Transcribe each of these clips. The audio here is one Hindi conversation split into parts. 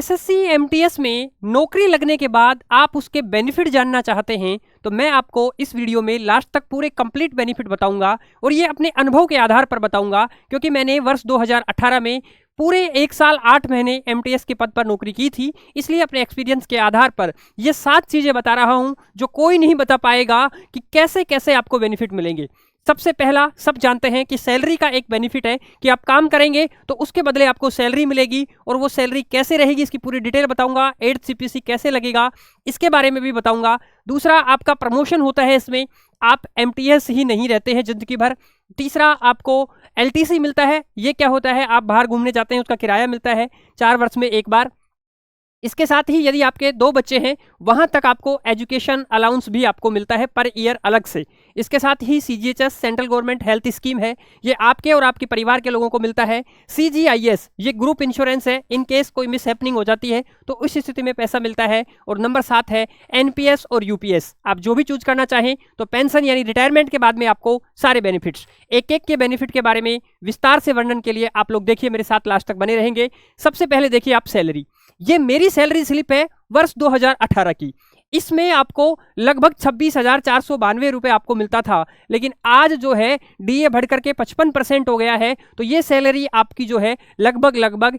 एसएससी एमटीएस में नौकरी लगने के बाद आप उसके बेनिफिट जानना चाहते हैं तो मैं आपको इस वीडियो में लास्ट तक पूरे कंप्लीट बेनिफिट बताऊंगा और ये अपने अनुभव के आधार पर बताऊंगा, क्योंकि मैंने वर्ष 2018 में पूरे 1 साल 8 महीने एमटीएस के पद पर नौकरी की थी। इसलिए अपने एक्सपीरियंस के आधार पर ये 7 चीज़ें बता रहा हूं जो कोई नहीं बता पाएगा कि कैसे कैसे आपको बेनिफिट मिलेंगे। सबसे पहला, सब जानते हैं कि सैलरी का एक बेनिफिट है कि आप काम करेंगे तो उसके बदले आपको सैलरी मिलेगी, और वो सैलरी कैसे रहेगी इसकी पूरी डिटेल बताऊंगा। 8th सीपीसी कैसे लगेगा इसके बारे में भी बताऊंगा। दूसरा, आपका प्रमोशन होता है इसमें, आप एमटीएस ही नहीं रहते हैं जिंदगी भर। तीसरा, आपको एलटीसी मिलता है। ये क्या होता है, आप बाहर घूमने जाते हैं उसका किराया मिलता है 4 वर्ष में एक बार। इसके साथ ही यदि आपके 2 बच्चे हैं वहां तक आपको एजुकेशन अलाउंस भी आपको मिलता है पर ईयर अलग से। इसके साथ ही CGHS central government health scheme है, ये आपके और आपके परिवार के लोगों को मिलता है। सीजीआईएस ये ग्रुप इंश्योरेंस है, इन केस कोई मिस हैपनिंग हो जाती है तो उस स्थिति में पैसा मिलता है। और नंबर 7 है एनपीएस और यूपीएस, आप जो भी चूज करना चाहें तो पेंशन यानी रिटायरमेंट के बाद में आपको सारे बेनिफिट्स। एक एक के बेनिफिट के बारे में विस्तार से वर्णन के लिए आप लोग देखिए, मेरे साथ लास्ट तक बने रहेंगे। सबसे पहले देखिए आप सैलरी, ये मेरी सैलरी स्लिप है वर्ष 2018 की। इसमें आपको लगभग 26,492 रुपए आपको मिलता था, लेकिन आज जो है डीए बढ़ करके 55% हो गया है, तो ये सैलरी आपकी जो है लगभग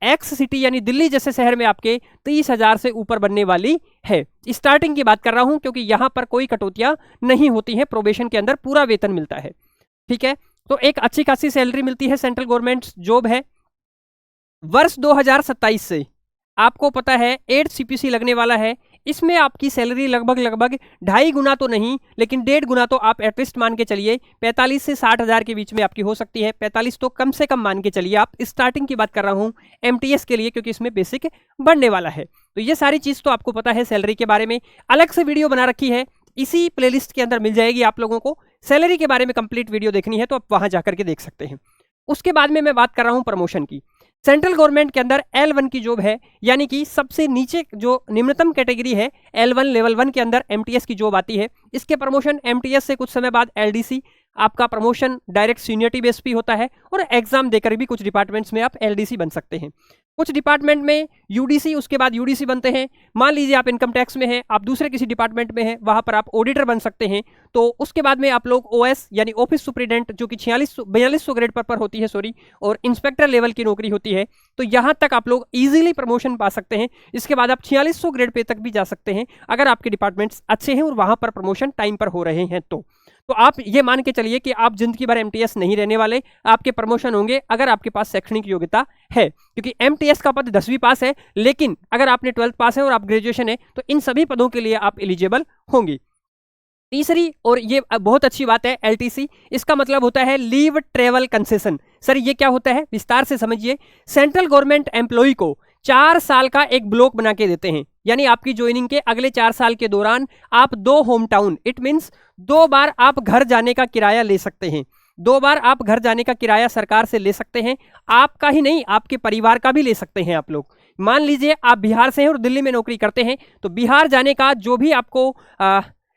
एक्स सिटी यानी दिल्ली जैसे शहर में आपके 30,000 से ऊपर बनने वाली है। स्टार्टिंग की बात कर रहा हूं क्योंकि यहां पर कोई कटौतियां नहीं होती हैं, प्रोबेशन के अंदर पूरा वेतन मिलता है। ठीक है, तो एक अच्छी खासी सैलरी मिलती है, सेंट्रल गवर्नमेंट जॉब है। वर्ष 2027 से आपको पता है 8th सीपीसी लगने वाला है। इसमें आपकी सैलरी लगभग 2.5 गुना तो नहीं लेकिन 1.5 गुना तो आप एटलीस्ट मान के चलिए, 45 से 60,000 के बीच में आपकी हो सकती है। 45 तो कम से कम मान के चलिए आप। स्टार्टिंग की बात कर रहा हूं एमटीएस के लिए क्योंकि इसमें बेसिक बढ़ने वाला है। तो ये सारी चीज तो आपको पता है। सैलरी के बारे में अलग से वीडियो बना रखी है, इसी प्लेलिस्ट के अंदर मिल जाएगी आप लोगों को। सैलरी के बारे में कंप्लीट वीडियो देखनी है तो आप वहां जाकर के देख सकते हैं। उसके बाद में मैं बात कर रहा हूं प्रमोशन की। सेंट्रल गवर्नमेंट के अंदर L1 की जॉब है, यानी कि सबसे नीचे जो निम्नतम कैटेगरी है L1 लेवल 1 के अंदर एमटीएस की जॉब आती है। इसके प्रमोशन एमटीएस से कुछ समय बाद एलडीसी, आपका प्रमोशन डायरेक्ट सीनियरिटी बेस भी होता है, और एग्जाम देकर भी कुछ डिपार्टमेंट्स में आप एलडीसी बन सकते हैं। कुछ डिपार्टमेंट में यूडीसी, उसके बाद यूडीसी बनते हैं। मान लीजिए आप इनकम टैक्स में हैं, आप दूसरे किसी डिपार्टमेंट में हैं, वहां पर आप ऑडिटर बन सकते हैं। तो उसके बाद में आप लोग ओएस यानी ऑफिस सुप्रिटेंडेंट जो कि 4200 ग्रेड पर होती है और इंस्पेक्टर लेवल की नौकरी होती है, तो यहां तक आप लोग इजीली प्रमोशन पा सकते हैं। इसके बाद आप 4600 ग्रेड पे तक भी जा सकते हैं अगर आपके डिपार्टमेंट्स अच्छे हैं और वहां पर प्रमोशन टाइम पर हो रहे हैं। तो आप ये मान के चलिए कि आप जिंदगी भर एमटीएस नहीं रहने वाले, आपके प्रमोशन होंगे अगर आपके पास शैक्षणिक योग्यता है, क्योंकि एमटीएस का पद 10वीं पास है, लेकिन अगर आपने 12th पास है और आप ग्रेजुएशन है तो इन सभी पदों के लिए आप एलिजिबल होंगे। तीसरी, और ये बहुत अच्छी बात है, एलटीसी, इसका मतलब होता है लीव ट्रेवल कंसेशन। सर ये क्या होता है, विस्तार से समझिए। सेंट्रल गवर्नमेंट एम्प्लॉय को 4 साल का एक ब्लॉक बना के देते हैं, यानी आपकी ज्वाइनिंग के अगले 4 साल के दौरान आप 2 होम टाउन, इट मीन्स 2 बार आप घर जाने का किराया ले सकते हैं। 2 बार आप घर जाने का किराया सरकार से ले सकते हैं। आपका ही नहीं, आपके परिवार का भी ले सकते हैं आप लोग। मान लीजिए आप बिहार से हैं और दिल्ली में नौकरी करते हैं, तो बिहार जाने का जो भी आपको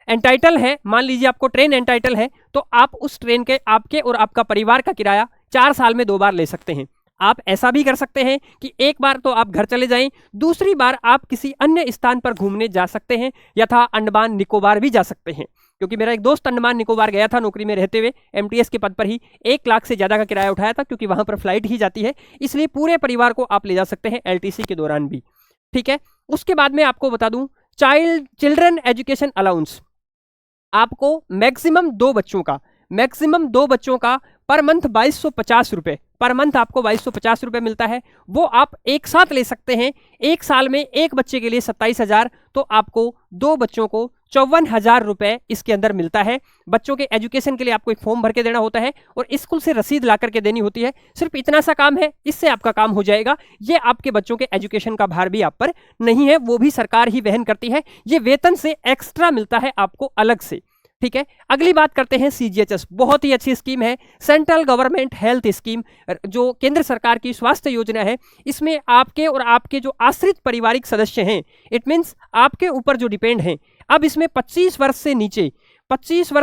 एंटाइटल है, मान लीजिए आपको ट्रेन एंटाइटल है, तो आप उस ट्रेन के आपके और आपका परिवार का किराया 4 साल में 2 बार ले सकते हैं। आप ऐसा भी कर सकते हैं कि एक बार तो आप घर चले जाएं, दूसरी बार आप किसी अन्य स्थान पर घूमने जा सकते हैं, यथा अंडमान निकोबार भी जा सकते हैं। क्योंकि मेरा एक दोस्त अंडमान निकोबार गया था नौकरी में रहते हुए, एमटीएस के पद पर ही 1 लाख से ज़्यादा का किराया उठाया था, क्योंकि वहां पर फ्लाइट ही जाती है, इसलिए पूरे परिवार को आप ले जा सकते हैं एलटीसी के दौरान भी। ठीक है, उसके बाद में आपको बता दूं चिल्ड्रन एजुकेशन अलाउंस, आपको मैक्सिमम 2 बच्चों का पर मंथ 2250 रुपए, पर मंथ आपको 2250 रुपए मिलता है। वो आप एक साथ ले सकते हैं। 1 साल में एक बच्चे के लिए 27,000, तो आपको 2 बच्चों को 54,000 रुपए इसके अंदर मिलता है। बच्चों के एजुकेशन के लिए आपको एक फॉर्म भर के देना होता है और स्कूल से रसीद ला करके देनी होती है। सिर्फ इतना सा काम है, इससे आपका काम हो जाएगा। ये आपके बच्चों के एजुकेशन का भार भी आप पर नहीं है, वो भी सरकार ही वहन करती है। ये वेतन से एक्स्ट्रा मिलता है आपको अलग से। ठीक है, अगली बात करते हैं सीजीएचएस। बहुत ही अच्छी स्कीम है, सेंट्रल गवर्नमेंट हेल्थ स्कीम, जो केंद्र सरकार की स्वास्थ्य योजना है। इसमें आपके और आपके जो आश्रित पारिवारिक सदस्य हैं, इट मीन्स आपके ऊपर जो डिपेंड हैं, अब इसमें 25 वर्ष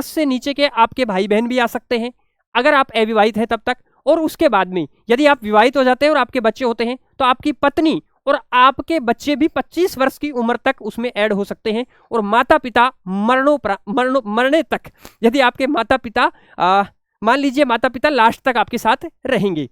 से नीचे के आपके भाई बहन भी आ सकते हैं अगर आप अविवाहित हैं तब तक। और उसके बाद में यदि आप विवाहित हो जाते हैं और आपके बच्चे होते हैं तो आपकी पत्नी और आपके बच्चे भी 25 वर्ष की उम्र तक उसमें ऐड हो सकते हैं, और माता पिता मरने तक, यदि आपके माता पिता मान लीजिए माता पिता लास्ट तक आपके साथ रहेंगे।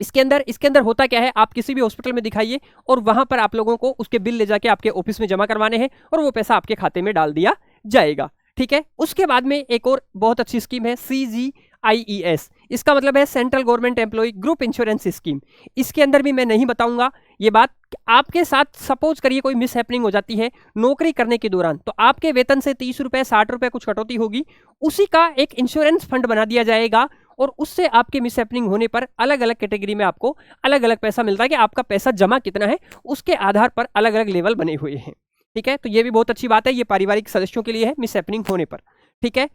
इसके अंदर होता क्या है, आप किसी भी हॉस्पिटल में दिखाइए और वहां पर आप लोगों को उसके बिल ले जाके आपके ऑफिस में जमा करवाने हैं और वो पैसा आपके खाते में डाल दिया जाएगा। ठीक है, उसके बाद में एक और बहुत अच्छी स्कीम है CGIES, इसका मतलब है central government employ group insurance scheme. इसके अंदर भी मैं नहीं बताऊंगा ये बात, आपके साथ सपोज करिए कोई मिस हैपनिंग हो जाती है नौकरी करने के दौरान, तो आपके वेतन से 30 रुपए 60 रुपए कुछ कटौती होगी, उसी का एक इंश्योरेंस फंड बना दिया जाएगा और उससे आपके मिस हैपनिंग होने पर अलग अलग कैटेगरी में आपको अलग अलग पैसा मिलता है कि आपका पैसा जमा कितना है, उसके आधार पर अलग अलग लेवल बने हुए हैं। ठीक है, तो ये भी बहुत अच्छी बात है, ये पारिवारिक सदस्यों के लिए है मिस हैपनिंग होने पर। ठीक है,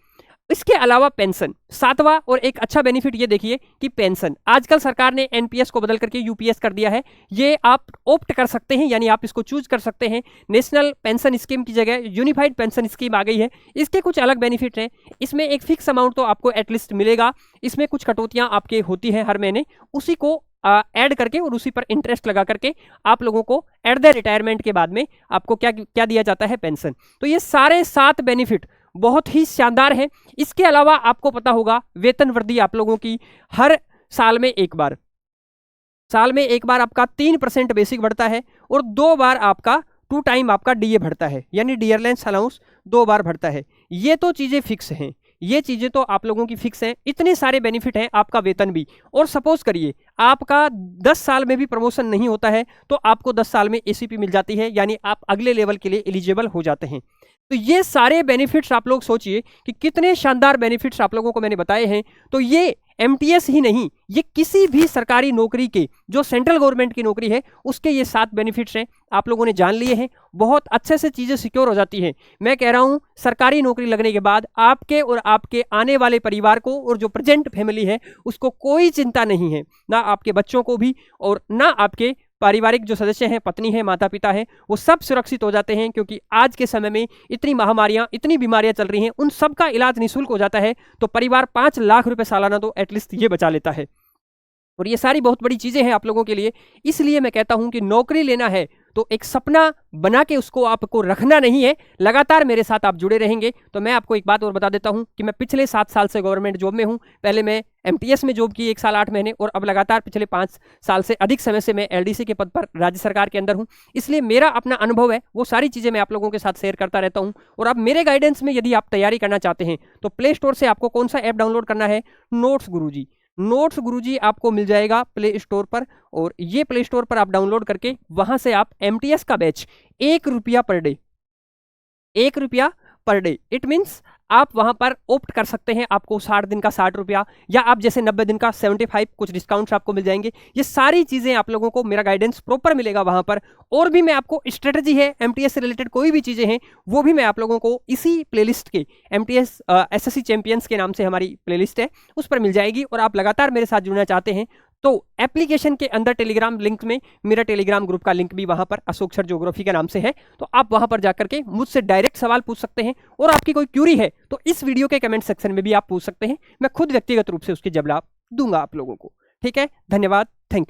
इसके अलावा पेंशन, सातवां और एक अच्छा बेनिफिट ये देखिए कि पेंशन आजकल सरकार ने एनपीएस को बदल करके यूपीएस कर दिया है, ये आप ऑप्ट कर सकते हैं, यानी आप इसको चूज कर सकते हैं। नेशनल पेंशन स्कीम की जगह यूनिफाइड पेंशन स्कीम आ गई है। इसके कुछ अलग बेनिफिट हैं, इसमें एक फिक्स अमाउंट तो आपको एटलीस्ट मिलेगा, इसमें कुछ कटौतियां आपके होती हैं हर महीने, उसी को ऐड करके और उसी पर इंटरेस्ट लगा करके आप लोगों को एट द रिटायरमेंट के बाद में आपको क्या क्या दिया जाता है, पेंशन। तो ये सारे 7 बेनिफिट बहुत ही शानदार है। इसके अलावा आपको पता होगा वेतन वृद्धि आप लोगों की हर साल में एक बार आपका 3% बेसिक बढ़ता है और 2 बार आपका 2 टाइम आपका डीए बढ़ता है, यानी डियरलेंस अलाउंस 2 बार बढ़ता है। ये तो चीजें फिक्स हैं, ये चीजें तो आप लोगों की फिक्स हैं, इतने सारे बेनिफिट हैं, आपका वेतन भी। और सपोज करिए आपका 10 साल में भी प्रमोशन नहीं होता है तो आपको 10 साल में एसीपी मिल जाती है, यानी आप अगले लेवल के लिए एलिजिबल हो जाते हैं। तो ये सारे बेनिफिट्स आप लोग सोचिए कि कितने शानदार बेनिफिट्स आप लोगों को मैंने बताए हैं। तो ये एमटीएस ही नहीं, ये किसी भी सरकारी नौकरी के, जो सेंट्रल गवर्नमेंट की नौकरी है, उसके ये 7 बेनिफिट्स हैं, आप लोगों ने जान लिए हैं, बहुत अच्छे से चीजें सिक्योर हो जाती हैं। मैं कह रहा हूं सरकारी नौकरी लगने के बाद आपके और आपके आने वाले परिवार को और जो प्रेजेंट फैमिली है उसको कोई चिंता नहीं है, ना आपके बच्चों को भी और ना आपके पारिवारिक जो सदस्य हैं, पत्नी है, माता पिता है, वो सब सुरक्षित हो जाते हैं। क्योंकि आज के समय में इतनी महामारियां, इतनी बीमारियां चल रही हैं, उन सब का इलाज निःशुल्क हो जाता है। तो परिवार 5 लाख रुपए सालाना तो एटलीस्ट ये बचा लेता है, और ये सारी बहुत बड़ी चीजें हैं आप लोगों के लिए। इसलिए मैं कहता हूं कि नौकरी लेना है तो एक सपना बना के उसको आपको रखना नहीं है, लगातार मेरे साथ आप जुड़े रहेंगे। तो मैं आपको एक बात और बता देता हूं कि मैं पिछले 7 साल से गवर्नमेंट जॉब में हूं। पहले मैं एमटीएस में जॉब की 1 साल 8 महीने, और अब लगातार पिछले 5 साल से अधिक समय से मैं एलडीसी के पद पर राज्य सरकार के अंदर हूं। इसलिए मेरा अपना अनुभव है, वो सारी चीजें मैं आप लोगों के साथ शेयर करता रहता हूं। और अब मेरे गाइडेंस में यदि आप तैयारी करना चाहते हैं तो प्ले स्टोर से आपको कौन सा ऐप डाउनलोड करना है, नोट्स गुरुजी। नोट्स गुरुजी आपको मिल जाएगा प्ले स्टोर पर, और ये प्ले स्टोर पर आप डाउनलोड करके वहां से आप एमटीएस का बैच 1 रुपया पर डे, 1 रुपया पर डे, इट मीन्स आप वहां पर ऑप्ट कर सकते हैं। आपको 60 दिन का 60 रुपया, या आप जैसे 90 दिन का 75, कुछ डिस्काउंट्स आपको मिल जाएंगे। ये सारी चीजें आप लोगों को मेरा गाइडेंस प्रॉपर मिलेगा वहां पर। और भी मैं आपको स्ट्रेटजी है, एमटीएस से रिलेटेड कोई भी चीजें हैं, वो भी मैं आप लोगों को इसी प्लेलिस्ट के एमटीएस एसएससी चैंपियंस के नाम से हमारी प्लेलिस्ट है, उस पर मिल जाएगी। और आप लगातार मेरे साथ जुड़ना चाहते हैं तो एप्लीकेशन के अंदर टेलीग्राम लिंक में मेरा टेलीग्राम ग्रुप का लिंक भी वहां पर अशोक सर ज्योग्राफी के नाम से है, तो आप वहां पर जाकर के मुझसे डायरेक्ट सवाल पूछ सकते हैं। और आपकी कोई क्यूरी है तो इस वीडियो के कमेंट सेक्शन में भी आप पूछ सकते हैं, मैं खुद व्यक्तिगत रूप से उसके जवाब दूंगा आप लोगों को। ठीक है, धन्यवाद, थैंक यू।